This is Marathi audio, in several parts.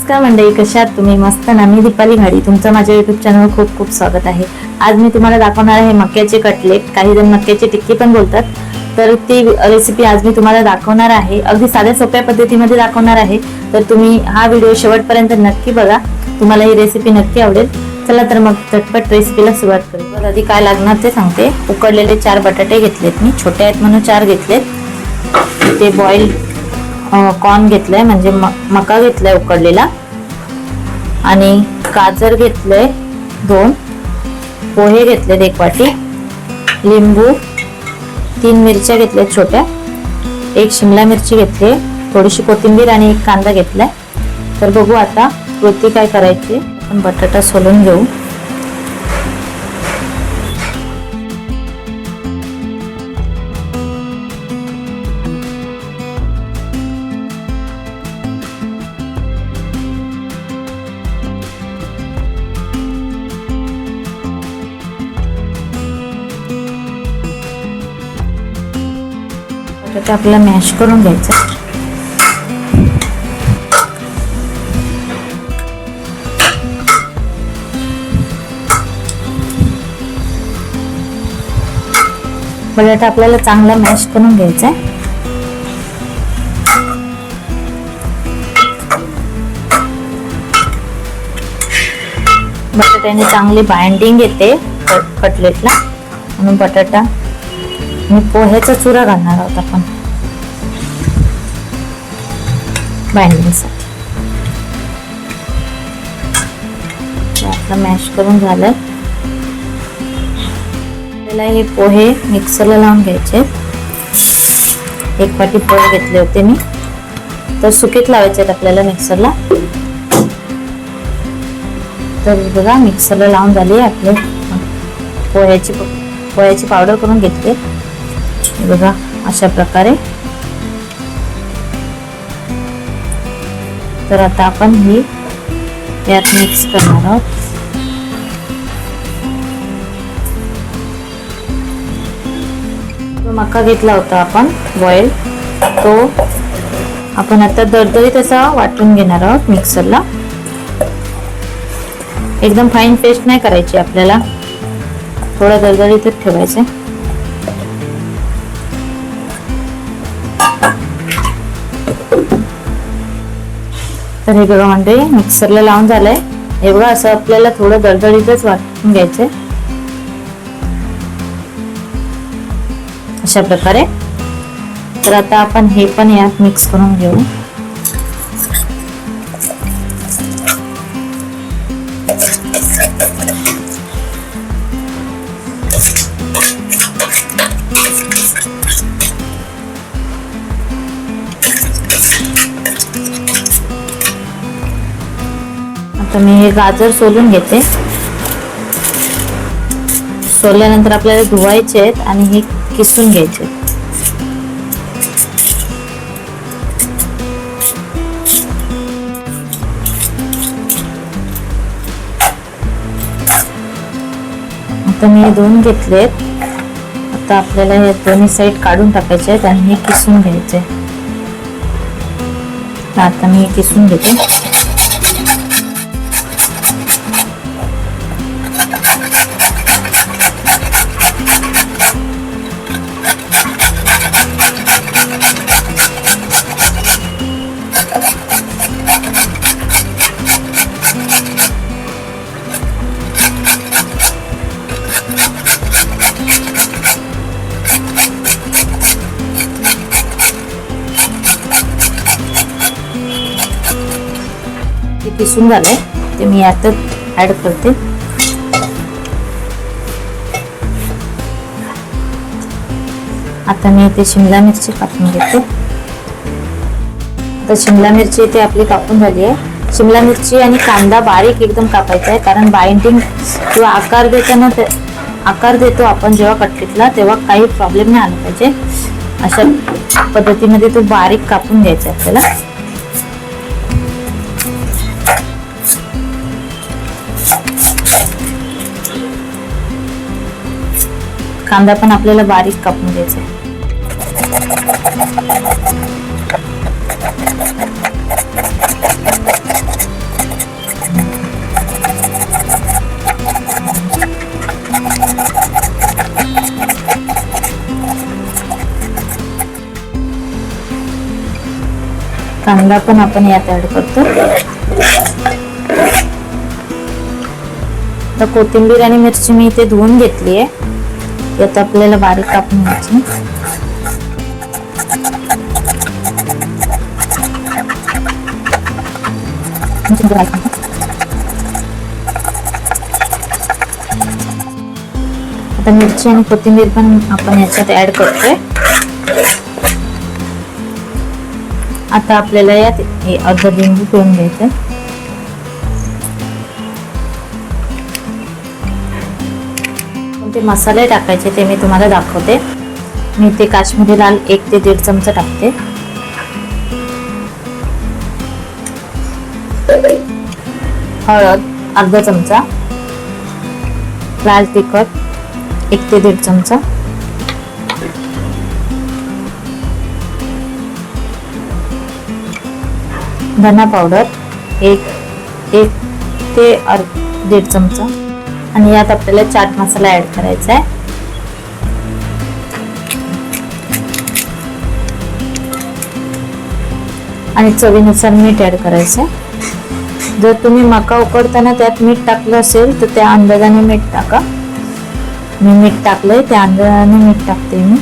नमस्कार मंडळी, कशा आहात तुम्ही? मस्त ना. मी दीपाली घाडी, तुमचं माझ्या युट्यूब चॅनलवर खूप खूप स्वागत आहे. आज मी तुम्हाला दाखवणार आहे मक्याचे कटलेट, काही जण मक्याची टिक्की पण बोलतात. तर ती रेसिपी आज मी तुम्हाला दाखवणार आहे. अगदी साध्या सोप्या पद्धतीमध्ये दाखवणार आहे. तर तुम्ही हा व्हिडिओ शेवटपर्यंत नक्की बघा, तुम्हाला ही रेसिपी नक्की आवडेल. चला तर मग झटपट रेसिपीला सुरुवात करू. आधी काय लागणार ते सांगते. उकडलेले 4 बटाटे घेतलेत मी, छोटे आहेत म्हणून 4 घेतलेत. ते बॉईल कॉर्न घेतलंय, म्हणजे मका घेतलाय उकडलेला, आणि गाजर घेतलंय 2, पोहे घेतलेत 1 वाटी, लिंबू, 3 मिरच्या घेतल्यात छोट्या, 1 शिमला मिरची घेतली, थोडीशी कोथिंबीर आणि 1 कांदा घेतलाय. तर बघू आता कृती काय करायची. आपण बटाटा सोलून घेऊ. बटाटा आपल्याला मॅश करून घ्यायचा. बटाटा आपल्याला चांगला मॅश करून घ्यायचा आहे. बटाट्याने चांगली बाइंडिंग येते कटलेटला, म्हणून बटाटा आणि पोह्याचा चुरा घालणार आहोत आपण बाइंडिंगसाठी. आपलं मॅश करून झालंय. हे पोहे मिक्सरला लावून घ्यायचे. 1 वाटी पोहे घेतले होते मी, तर सुकेत लावायचे आहेत आपल्याला मिक्सरला. तर बघा मिक्सरला लावून झाली आपले पोह्याची पावडर करून घेतली. बघा अशा प्रकारे. तर आता आपण ही यात मिक्स करणार आहोत. जो मका घेतला होता आपण बॉईल, तो आपण आता दरदरीत असा वाटून घेणार आहोत मिक्सरला. एकदम फाईन पेस्ट नाही करायची आपल्याला, थोडा दरदरीतच ठेवायचं. तर हे बघा म्हणजे मिक्सरला लावून झालंय. हे बघा असं आपल्याला थोडं दरदरीतच वाटून घ्यायचंय अशा प्रकारे. तर आता आपण हे पण यात मिक्स करून घेऊ. आता मी हे गाजर सोलून घेते. सोलल्यानंतर आपल्याला धुवायचे आहेत आणि हे किसून घ्यायचे. आता मी हे 2 घेतलेत. आता आपल्याला हे दोन्ही साईड काढून टाकायचे आहेत आणि हे किसून घ्यायचे. आता मी हे किसून घेते. किसून झालंय ते मी यातच ऍड करते. आता मी इथे शिमला मिरची कापून घेते. आता शिमला मिरची इथे आपली कापून झाली आहे. शिमला मिरची आणि कांदा बारीक एकदम कापायचा आहे, कारण बाइंडिंग किंवा आकार देतो आपण जेव्हा कटलेटला, तेव्हा काही प्रॉब्लेम नाही आला पाहिजे. अशा पद्धतीमध्ये तो बारीक कापून घ्यायचा आपल्याला. कांदा पण आपल्याला बारीक कापून घ्यायचा आहे. कांदा पण आपण यात ऍड करतो. तर कोथिंबीर आणि मिरची मी इथे धुवून घेतली आहे. यात आपल्याला बारीक कापून घ्यायची. आता मिरची आणि कोथिंबीर पण आपण याच्यात ऍड करतोय. आता आपल्याला यात अर्धा लिंबू पिळून घ्यायचं. कोणते मसाले टाकायचे ते मी तुम्हाला दाखवते. मी ते काश्मीरी लाल 1 ते 1.5 चमचा टाकते. हळद अर्धा चमचा, लाल तिखट 1 ते 1.5 चमचा, धना पावडर 1 ते 1.5 चमचा आणि यात आपल्याला चाट मसाला ऍड करायचा आहे. आणि चवीनुसार मीठ ऍड करायचं आहे. जर तुम्ही मका उकडताना त्यात मीठ टाकलं असेल तर त्या अंदाजाने मीठ टाका. मी मीठ टाकलंय, त्या अंदाजाने मीठ टाकते मी.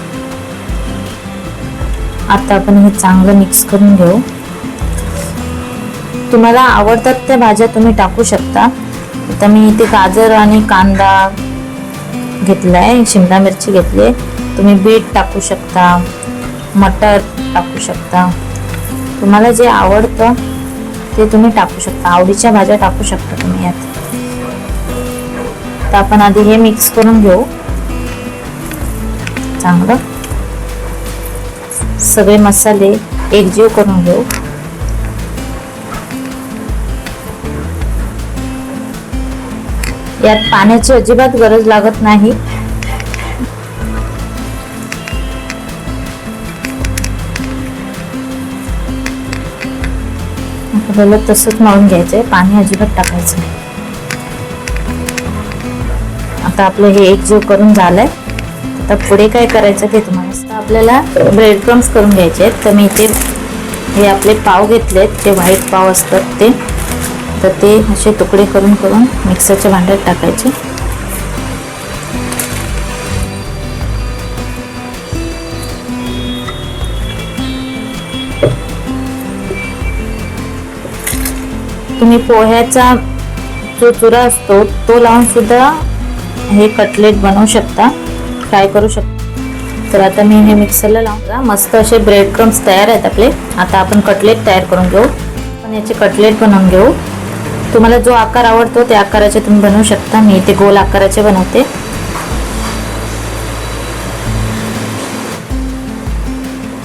आता आपण हे चांगलं मिक्स करून घेऊ. तुम्हाला आवडतात त्या भाज्या तुम्ही टाकू शकता. आता मी इथे गाजर आणि कांदा घेतलाय, शिमला मिरची घेतली. तुम्ही बीट टाकू शकता, मटर टाकू शकता. तुम्हाला जे आवडतं ते तुम्ही टाकू शकता. आवडीच्या भाज्या टाकू शकता तुम्ही यात. तर आपण आधी हे मिक्स करून घेऊ चांगलं. सगळे मसाले एकजीव करून घेऊ. यात पाण्याची अजिबात गरज लागत नाही. आपल्याला तसंच मळून घ्यायचंय, पाणी अजिबात टाकायचं नाही. आता आपलं हे एकजीव करून झालंय. आता पुढे काय करायचं ते तुम्हाला आपल्याला ब्रेड क्रम्स करून घ्यायचे आहेत. तर मी इथे हे आपले पाव घेतलेत, जे व्हाईट पाव असतात ते. तर ते असे तुकडे करून करून मिक्सरच्या भांड्यात टाकायचे. तुम्ही पोह्याचा जो चुरा असतो तो लावून सुद्धा हे कटलेट बनवू शकता, फ्राय करू शकता. तर आता मी हे मिक्सरला लावून मस्त असे ब्रेड क्रम्स तयार आहेत आपले. आता आपण कटलेट तयार करून घेऊ. आपण याचे कटलेट बनवून घेऊ. तुम्हाला जो आकार आवडतो त्या आकाराचे तुम्ही बनवू शकता. मी इथे गोल आकाराचे बनवते.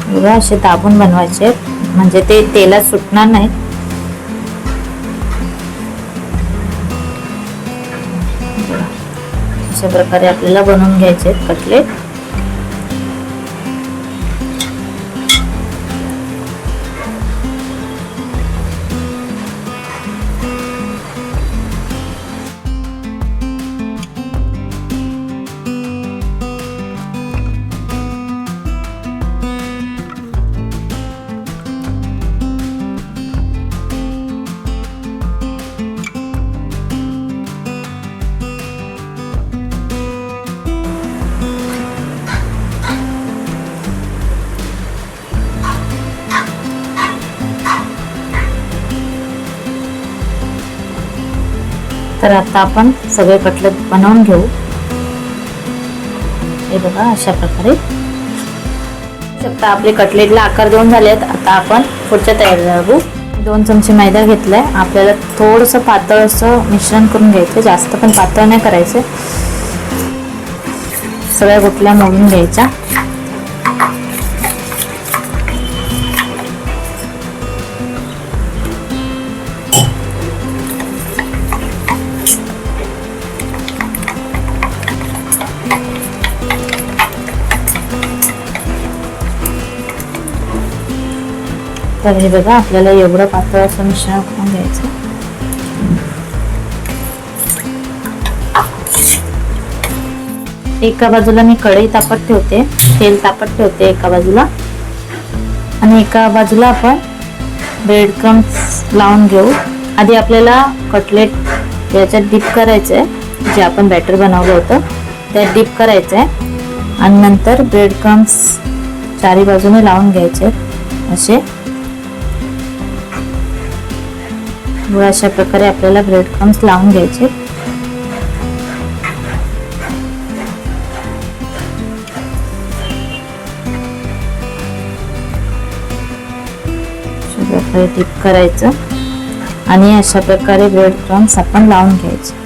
बघा असे दाबून बनवायचे, म्हणजे ते तेलात सुटणार नाही. अशा प्रकारे आपल्याला बनवून घ्यायचे कटलेट. तर आता आपण सगळे कटलेट बनवून घेऊ. हे बघा अशा प्रकारे शकता. आपले कटलेटला आकार देऊन झालेत. आता आपण पुढच्या तयारीला लागू. 2 चमचे मैदा घेतलाय. आपल्याला थोडंसं पातळ असं मिश्रण करून घ्यायचं, जास्त पण पातळ नाही करायचं. सगळ्या गुठल्या मोडून घ्यायच्या. तर हे बघा आपल्याला एवढं पातळ असं मिश्रण करून घ्यायचं. एका बाजूला मी कढई तापत ठेवते, तेल तापत ठेवते एका बाजूला, आणि एका बाजूला आपण ब्रेड क्रम्स लावून घेऊ। आधी आपल्याला कटलेट याच्यात डीप करायचं आहे, जे आपण बॅटर बनवलं होतं त्यात डीप करायचं आहे आणि नंतर ब्रेड क्रम्स चारी बाजूने लावून घ्यायचे असे। अशा प्रकारे आपल्याला ब्रेड क्रम्स लावून घ्यायचे। डीप करायचं आणि अशा प्रकारे ब्रेड क्रम्स आपण लावून घ्यायचे।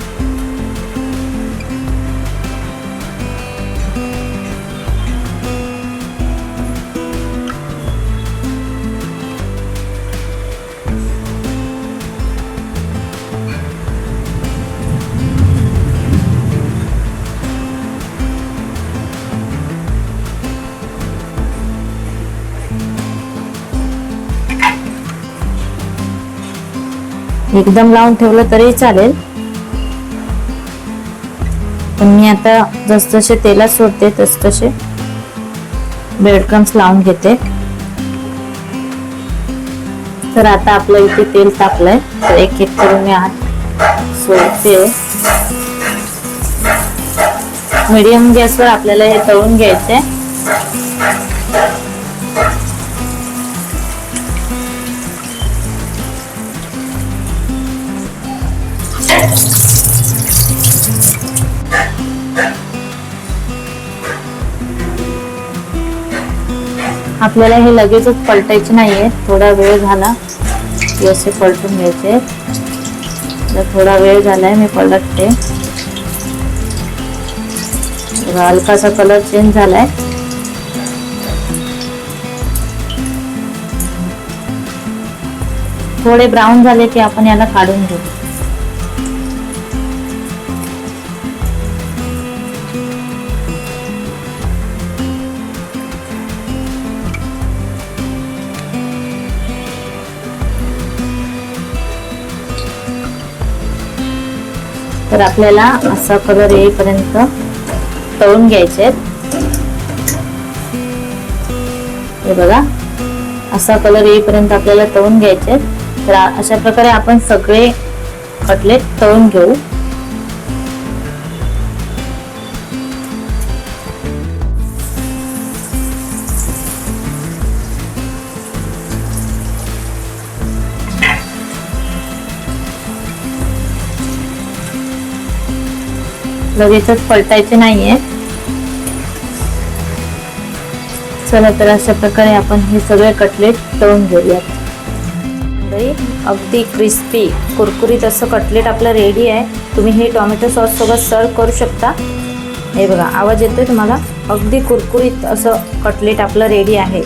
एकदम लावून ठेवलं तरी चालेल, पण मी आता जसजसे तेलात सोडते तसतसे ब्रेड क्रम्स लावून घेते। तर आता आपलं इथे तेल तापलंय, तर एक एक करून मी आत सोडते। मीडियम गॅसवर आपल्याला हे तळून घ्यायचंय। आपल्याला हे लगेचच पलटायचे नाहीये, थोडा वेळ झाला की असे पलटून घ्यायचे। थोडा वेळ झालाय, मी पलटते। हलकासा कलर चेंज झालाय। थोडे ब्राऊन झाले की आपण याला काढून घेऊ। तर आपल्याला असा कलर येईपर्यंत तळून घ्यायचे। हे बघा, असा कलर येईपर्यंत आपल्याला तळून घ्यायचे। तर अशा प्रकारे आपण सगळे कटलेट तळून घेऊ। लगेचच पलटायचे नाहीये। चला, तर अशा प्रकारे आपण हे सगळे कटलेट तळून घेऊयात। अगदी क्रिस्पी कुरकुरीत असं कटलेट आपलं रेडी आहे। तुम्ही हे टोमॅटो सॉस सोबत सर्व करू शकता। हे बघा, आवाज येतोय तुम्हाला? अगदी कुरकुरीत असं कटलेट आपलं रेडी आहे।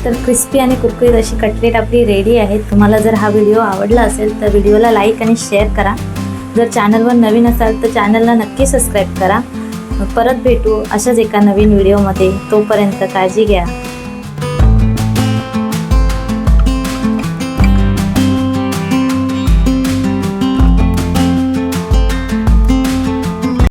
तर क्रिस्पी आणि कुरकुरीत अशी कटलेट आपली रेडी आहे। तुम्हाला जर हा व्हिडिओ आवडला असेल तर व्हिडिओला लाईक आणि शेअर करा। जर चॅनलवर नवीन असाल तर चॅनलला नक्की सबस्क्राईब करा। परत भेटू अशाच एका नवीन व्हिडिओमध्ये। तोपर्यंत काळजी घ्या।